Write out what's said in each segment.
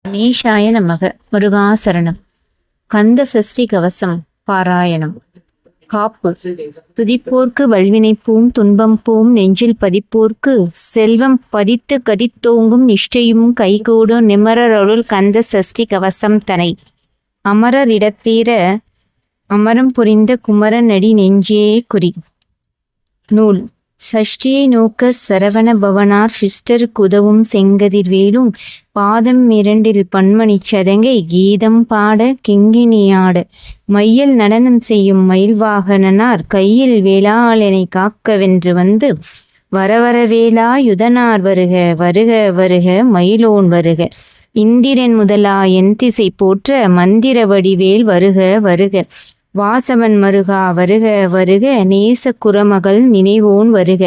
கணேஷாய நமக. முருகாசரணம். கந்த சஷ்டி கவசம் பாராயணம். காப்பு. துதிப்போர்க்கு வல்வினை பூம் துன்பம் பூம் நெஞ்சில் பதிப்போர்க்கு செல்வம் பதித்து கதித்தோங்கும் நிஷ்டையும் கைகூடு நிமரருள் கந்த சஷ்டி கவசம் தனை அமரர் இடத்தீர அமரம் புரிந்த குமரனடி நெஞ்சே குறி. நூல். சஷ்டியை நோக்க சரவண பவனார் சிஸ்டருக்கு உதவும் செங்கதிர்வேலும் பாதம் இரண்டில் பன்மணி சதங்கை கீதம் பாட கிங்கினியாட மையல் நடனம் செய்யும் மயில்வாகனனார் கையில் வேளாளனை காக்கவென்று வந்து வரவர வேளா யுதனார் வருக வருக வருக மயிலோன் வருக இந்திரன் முதலா என் திசை போற்ற மந்திர வடிவேல் வருக வருக வாசவன் மருகா வருக வருக நேச குரமகள் நினைவோன் வருக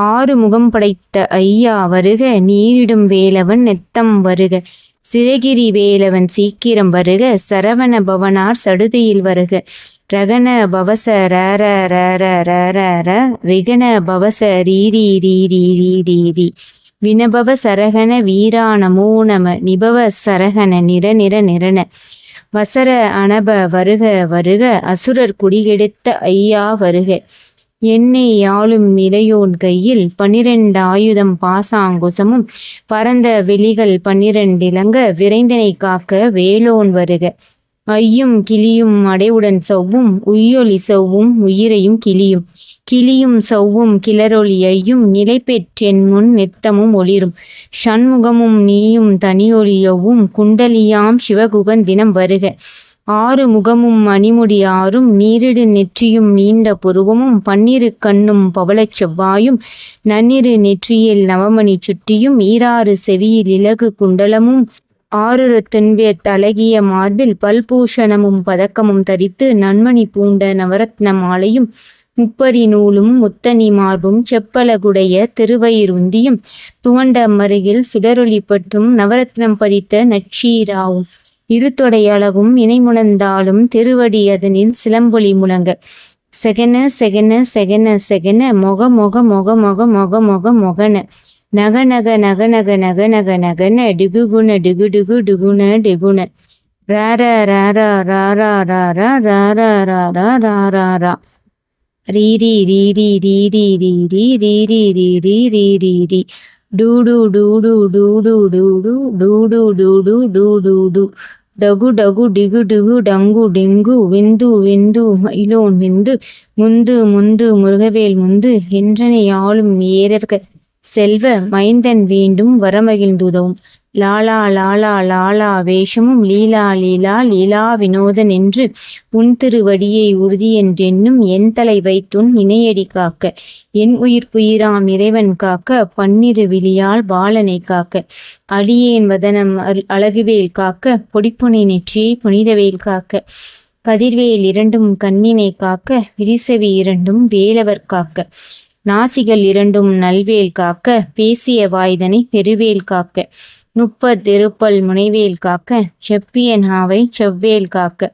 ஆறு முகம் படைத்த ஐயா வருக நீரிடும் வேலவன் நெத்தம் வருக சிறகிரி வேலவன் சீக்கிரம் வருக சரவண பவனார் சடுதியில் வருக ரகன பவச ரர ரர ரர ர ரிகன பவச ரீரி ரீரி ரீரி ரீ வினபவ சரகன வீரா நமோ நம நிபவ சரகன நிற நிற நிறன வசர அனப வருக வருக அசுரர் குடிகெடுத்த ஐயா வருக என்னை யாழும் இளையோன் கையில் 12 ஆயுதம் பாசாங்குசமும் பரந்த வெளிகள் 12 இலங்க விரைந்தனை காக்க வேலோன் வருக ஐயும் கிளியும் அடைவுடன் சவ்வும் உய்யொலி சவ்வும் உயிரையும் கிளியும் கிளியும் சவ்வும் கிளரொலி ஐயும் நிலை பெற்றென் முன் நித்தமும் ஒளிரும் ஷண்முகமும் நீயும் தனியொலியவும் குண்டலியாம் சிவகுகன் தினம் வருக ஆறு முகமும் மணிமுடி ஆறும் நீரிடு நெற்றியும் நீண்ட புருவமும் 12 கண்ணும் பவளச் செவ்வாயும் நன்னிரு நெற்றியில் நவமணி சுட்டியும் ஈராறு செவியில் இலகு குண்டலமும் ஆறுரு துன்பிய தலகிய மார்பில் பல்பூஷணமும் பதக்கமும் தரித்து நன்மணி பூண்ட நவரத்ன மாலையும் முப்பரி நூலும் முத்தனி மார்பும் செப்பலகுடைய திருவயிருந்தியும் துவண்ட மருகில் சுடரொளி பட்டும் நவரத்னம் பதித்த நட்சீராவும் இருத்தொடையளவும் இணைமுழந்தாலும் திருவடி அதனில் சிலம்பொலி முழங்க செகன செகன செகன செகன மொக மொக மொக மொக மொக மொக மொகன நக நக நக நக நக நக நகன டிகுகுண டிகு டிகு டிகுண டிகுண ரார ரார ராரா ராரா ராரா ராரா ராரா ரா ரீரி ரீரி ரீரி ரீரி ரீரி ரீரி ரீரி ரீ டூடு டூடு டூடு டூடு டூடு டூடு டூடு டூ டகு டகு டிகு டிகு டங்கு டிங்கு விந்து விந்து மயிலோன் விந்து முந்து முந்து முருகவேல் முந்து என்றனை ஆளும் ஏறக செல்வ மைந்தன் வேண்டும் வரமகிழ்ந்துதவும் லாலா லாலா லாலா வேஷமும் லீலா லீலா லீலா வினோதன் என்று உன் திருவடியை உறுதி என்றென்னும் என் தலை வைத்துன் இணையடி காக்க என் உயிர்ப்புயிராம் இறைவன் காக்க 12 விழியால் பாலனை காக்க அடியேன் வதனம் அழகுவேல் காக்க பொடிப்புனை நெற்றியை புனிதவேல் காக்க கதிர்வேல் 2 கண்ணினை காக்க விரிசவி 2 வேலவர் காக்க நாசிகள் 2 நல்வேல் காக்க பேசிய வாய்தனை பெருவேல் காக்க 30 திருப்பல் முனைவேல் காக்க செப்பிய நாவை செவ்வேல் காக்க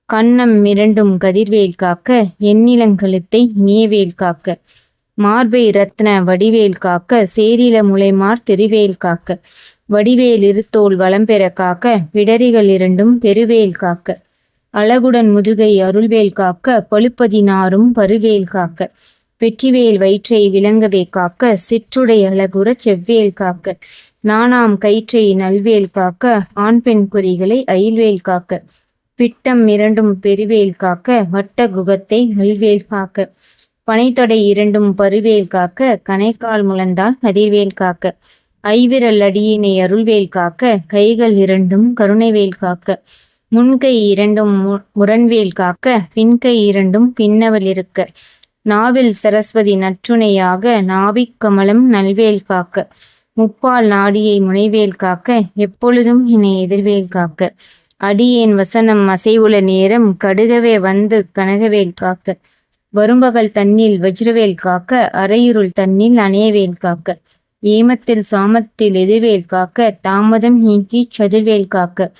கன்னம் 2 கதிர்வேல் காக்க எண்ணிலங்கழுத்தை இனியவேல் காக்க மார்பை ரத்ன வடிவேல் காக்க சேரில முளைமார் திருவேல் காக்க வடிவேல் இருத்தோல் வளம்பெற காக்க விடரிகள் 2 பெருவேல் காக்க அழகுடன் முதுகை அருள்வேல் காக்க பழுப்பதினாரும் பருவேல் காக்க வெற்றிவேல் வயிற்றை விளங்கவே காக்க சிற்றுடை அழகுற செவ்வேல் காக்க நானாம் கயிற்றை நல்வேல் காக்க ஆண் பெண் குறிகளை அயில்வேல் காக்க பிட்டம் 2 பெருவேல் காக்க வட்ட குகத்தை நல்வேல் காக்க பனைத்தொடை 2 பருவேல் காக்க கணைக்கால் முழந்தால் கதிர்வேல் காக்க ஐவிரல் அடியினை அருள்வேல் காக்க கைகள் 2 கருணைவேல் காக்க முன்கை 2 முரண்வேல் காக்க பின்கை 2 பின்னவல் இருக்க நாவில் சரஸ்வதி நற்றுணையாக நாவிக் கமலம் நல்வேல் காக்க முப்பால் நாடியை முனைவேல் காக்க எப்பொழுதும் என்னை எதிர்வேல் காக்க அடியேன் வசனம் அசைவுல நேரம் கடுகவே வந்து கனகவேல் காக்க வரும்பகல் தன்னில் வஜ்ரவேல் காக்க அரையிருள் தன்னில் அணையவேல் காக்க ஏமத்தில் சாமத்தில் எதிர்வேல் காக்க தாமதம் நீக்கி சதுர்வேல் காக்க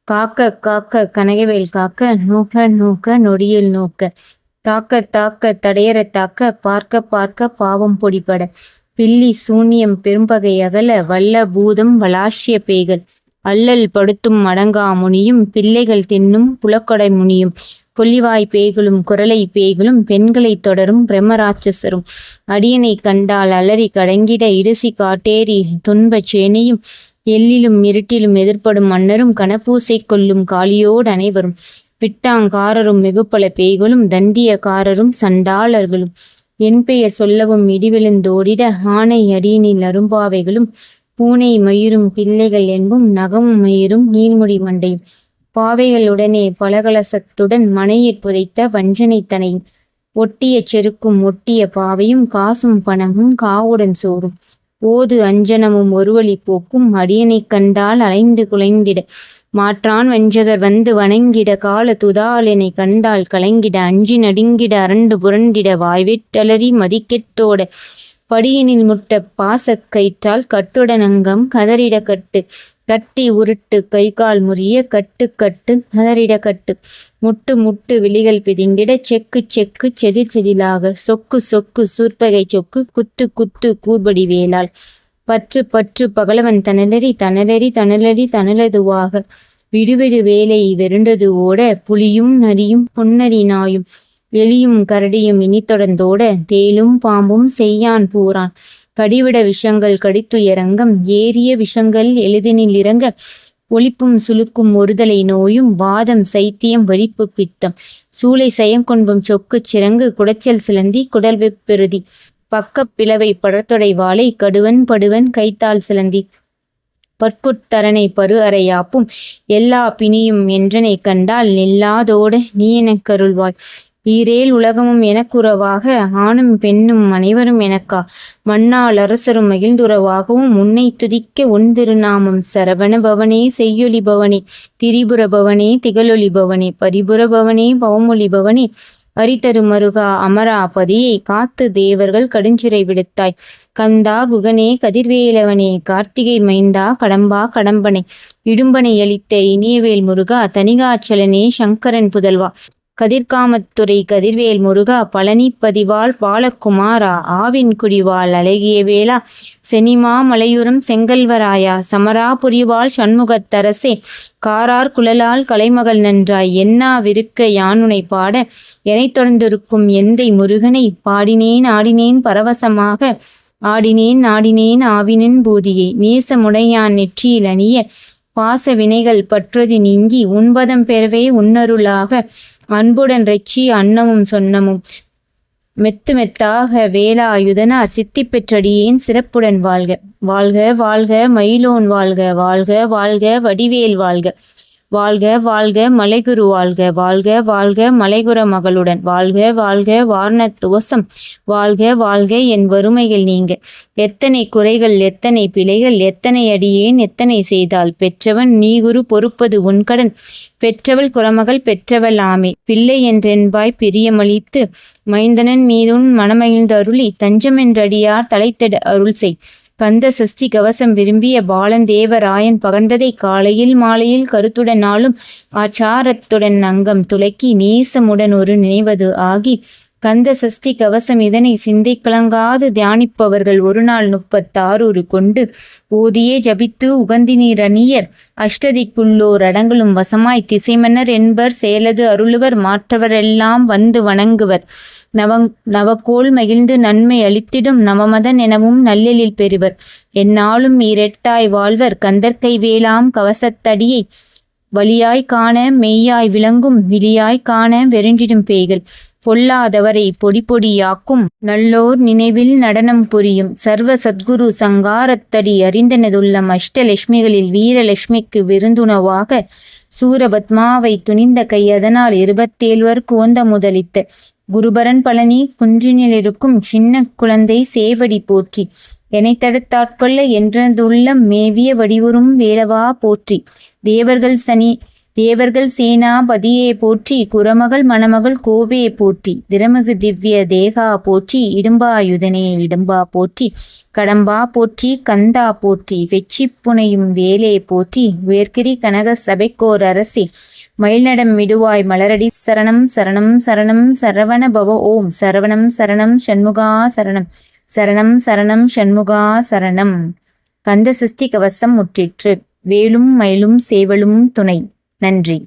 காக்க காக்க கனகவேல் காக்க நோக்க நோக்க நொடியில் நோக்க தாக்க தாக்க தடையற தாக்க பார்க்க பார்க்க பாவம் பொடிபட பில்லி சூன்யம் பெரும்பகை அகல வல்ல பூதம் வளாஷ்ய பேய்கள் அல்லல் படுத்தும் அடங்கா முனியும் பிள்ளைகள் தின்னும் புலக்கொடை முனியும் கொல்லிவாய் பேய்களும் குரலை பேய்களும் பெண்களை தொடரும் பிரம்மராட்சசரும் அடியனை கண்டால் அலறி கடங்கிட இடுசி காட்டேரி துன்பச் சேனையும் எல்லிலும் இருட்டிலும் எதிர்ப்படும் மன்னரும் கனப்பூசை கொள்ளும் காளியோடு அனைவரும் விட்டாங்காரரும் வெகுப்பல பேய்களும் தண்டியக்காரரும் சண்டாளர்களும் என் பெயர் சொல்லவும் இடிவிழுந்தோடிட ஆனை அடியினில் அரும்பாவைகளும் பூனை மயிரும் பிள்ளைகள் என்பும் நகமும் மயிரும் நீர்முடி மண்டையும் பாவைகளுடனே பலகலசத்துடன் மனையிற் புதைத்த வஞ்சனைத்தனையும் ஒட்டிய செருக்கும் ஒட்டிய பாவையும் காசும் பணமும் காவுடன் சோறும் ஓது அஞ்சனமும் ஒருவழி போக்கும் அடியனைக் கண்டால் அலைந்து குலைந்திட மாற்றான் வஞ்சகர் வந்து வணங்கிட கால துதாலெனை கண்டால் கலங்கிட அஞ்சி நடுங்கிட அரண்டு புரண்டிட வாய்விட்டலறி மதிக்கெட்டோட படியினில் முட்ட பாசக் கயிற்றால் கட்டுடன் அங்கம் கதறிட கட்டு கட்டி உருட்டு கைகால் முறிய கட்டு கட்டு கதறிட கட்டு முட்டு முட்டு விழிகள் பிதுங்கிட செக்கு செக்கு செதில் செதிலாக சொக்கு சொக்கு சூர்பகை சொக்கு குத்து குத்து கூர்படி வேளாள் பற்று பற்று பகலவன் தனலறி தனலறி தனலறி தனலதுவாக விடுவிடு வேலை வெருண்டது ஓட புலியும் நரியும் பொன்னரி நாயும் எலியும் கரடியும் இனி தொடர்ந்தோட தேலும் பாம்பும் செய்யான் பூரான் கடிவிட விஷங்கள் கடித்துயரங்கம் ஏறிய விஷங்கள் எளிதினில் இறங்க ஒளிப்பும் சுளுக்கும் ஒருதலை நோயும் வாதம் சைத்தியம் வலிப்பு பித்தம் சூளை சயங்கொன்பும் சொக்குச் சிறங்கு குடைச்சல் சிலந்தி குடல் வெப்பெருதி பக்கப் பிளவை படத்தொடை வாளை கடுவன் படுவன் கைத்தால் சிலந்தி பற்குத்தரனை பரு அறையாப்பும் எல்லா பிணியும் என்றனை கண்டால் நில்லாதோட நீ எனக்கருள்வாய் ஈரேல் உலகமும் எனக்குறவாக ஆணும் பெண்ணும் அனைவரும் எனக்கா மண்ணால் அரசரும் மகிழ்ந்துறவாகவும் உன்னை துதிக்க உன் திருநாமம் சரவண பவனே செய்யொலி பவனே திரிபுர பவனே திகழொலி பவனே பரிபுர பவனே பவமொழி பவனே அரிதரு மருகா அமராபதியை காத்து தேவர்கள் கடுஞ்சிறை விடுத்தாய் கந்தா குகனே கதிர்வேலவனே கார்த்திகை மைந்தா கடம்பா கடம்பனை இடும்பனை அளித்த இனியவேல் முருகா தனிகாச்சலனே சங்கரன் புதல்வா கதிர்காமத்துறை கதிர்வேல் முருகா பழனிப்பதிவாள் பாலகுமாரா ஆவின் குடிவாள் அழகிய வேளா செனிமா மலையுரம் செங்கல்வராயா சமராபுரிவாள் சண்முகத்தரசே காரார் குழலால் கலைமகள் நன்றாய் என்னா விருக்க யானுனை பாட எனைத் தொடர்ந்திருக்கும் எந்தை முருகனை பாடினேன் ஆடினேன் பரவசமாக ஆடினேன் நாடினேன் ஆவினன் பூதியை நேசமுடையான் நெற்றியில் அணிய பாச வினைகள் பற்றொதி நீங்கி உன்பதம் பெறவே உன்னருளாக அன்புடன் ரெச்சி அன்னமும் சொன்னமும் மெத்து மெத்தாக வேலாயுதனார் சித்தி பெற்றடியேன் சிறப்புடன் வாழ்க வாழ்க வாழ்க மயிலோன் வாழ்க வாழ்க வாழ்க வடிவேல் வாழ்க வாழ்க வாழ்க மலைகுரு வாழ்க வாழ்க வாழ்க மலைகுர மகளுடன் வாழ்க வாழ்க வாரணத்துவசம் வாழ்க வாழ்க என் வறுமைகள் நீங்க எத்தனை குறைகள் எத்தனை பிழைகள் எத்தனை அடியேன் எத்தனை செய்தால் பெற்றவன் நீ குரு பொறுப்பது உன்கடன் பெற்றவள் குறமகள் பெற்றவள் ஆமே பிள்ளை என்றென்பாய் பிரியமளித்து மைந்தனன் மீதுன் மனமகிழ்ந்தருளி தஞ்சமென்றடியார் தலைத்தெட அருள் செய் கந்த சஷ்டி கவசம் விரும்பிய பாலன் தேவராயன் பகர்ந்ததை காலையில் மாலையில் கருத்துடன் நாளும் ஆச்சாரத்துடன் அங்கம் துலக்கி நேசமுடன் ஒரு நினைவது ஆகி கந்த சஷ்டி கவசம் இதனை சிந்தை கலங்காது தியானிப்பவர்கள் ஒரு நாள் 36 கொண்டு ஓதியே ஜபித்து உகந்தினீர் அணியர் அஷ்டதிக்குள்ளோர் அடங்களும் வசமாய் திசைமன்னர் என்பர் செயலது அருளுவர் மாற்றவரெல்லாம் வந்து வணங்குவர் நவக்கோள் மகிழ்ந்து நன்மை அளித்திடும் நவமதன் எனவும் நல்லெழில் பெறுவர் எந்நாளும் ஈரெட்டாய் வாழ்வர் கந்தற்கை வேளாம் கவசத்தடியை வலியாய் காண மெய்யாய் விளங்கும் விழியாய் காண வெறிஞ்சிடும் பேய்கள் பொல்லாதவரை பொடி பொடியாக்கும் நல்லோர் நினைவில் நடனம் புரியும் சர்வ சத்குரு சங்காரத்தடி அறிந்தனதுள்ளம் அஷ்டலட்சுமிகளில் வீரலட்சுமிக்கு விருந்துணவாக சூரபத்மாவை துணிந்த கை அதனால் 27 குவந்த முதலித்த குருபரன் பழனி குன்றினிலிருக்கும் சின்ன குழந்தை சேவடி போற்றி என்னை தடுத்தாட்கொள்ள என்றதுள்ளம் மேவிய வடிவுறும் வேலவா போற்றி தேவர்கள் சேனாபதியே போற்றி குரமகள் மணமகள் கோவே போற்றி திறமிகு திவ்ய தேகா போற்றி இடும்பாயுதனே இடும்பா போற்றி கடம்பா போற்றி கந்தா போற்றி வெச்சிப்புனையும் வேலே போற்றி உயர்கிரி கனக சபைக்கோர் அரசே மயில்நடம் விடுவாய் மலரடி சரணம் சரணம் சரணம் சரவண பவ ஓம் சரவணம் சரணம் சண்முகா சரணம் சரணம் சரணம் சண்முகா சரணம். கந்த சஷ்டி கவசம் முற்றிற்று. வேலும் மயிலும் சேவலும் துணை. நன்றி.